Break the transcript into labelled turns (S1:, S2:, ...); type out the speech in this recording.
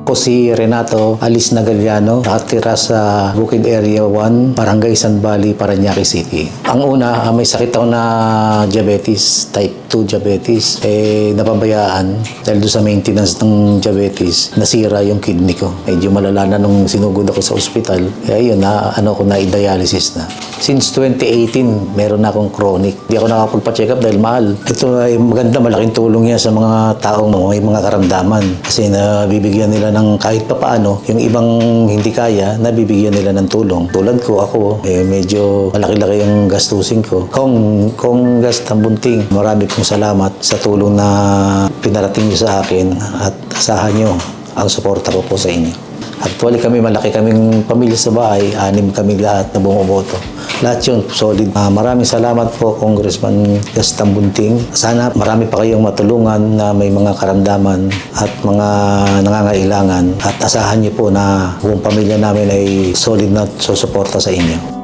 S1: Ako si Renato Alice Nagaliano, nakatira sa Bukid Area 1, Barangay San Bali, Parañaque City. Ang una, may sakit ako na diabetes, type 2 diabetes. Napabayaan dahil doon sa maintenance ng diabetes, nasira yung kidney ko. Medyo malala na nung sinugod ako sa ospital. Kaya yun, i-dialysis na. Since 2018, meron na akong chronic. Hindi ako nakapagpa-check up dahil mahal. Ito ay maganda, malaking tulong yan sa mga taong may mga karamdaman. Kasi nabibigyan nila ng kahit pa paano, yung ibang hindi kaya, nabibigyan nila ng tulong. Tulad ko, ako, medyo malaki-laki yung gastusin ko. Kong Tambunting, marami pong salamat sa tulong na pinarating niyo sa akin at asahan niyo ang suporta ko po sa inyo. Actually malaki kaming pamilya sa bahay, 6 kami lahat na bumuboto. Lahat yun, solid. Maraming salamat po, Congressman Tambunting. Sana marami pa kayong matulungan na may mga karamdaman at mga nangangailangan. At asahan niyo po na buong pamilya namin ay solid na susuporta sa inyo.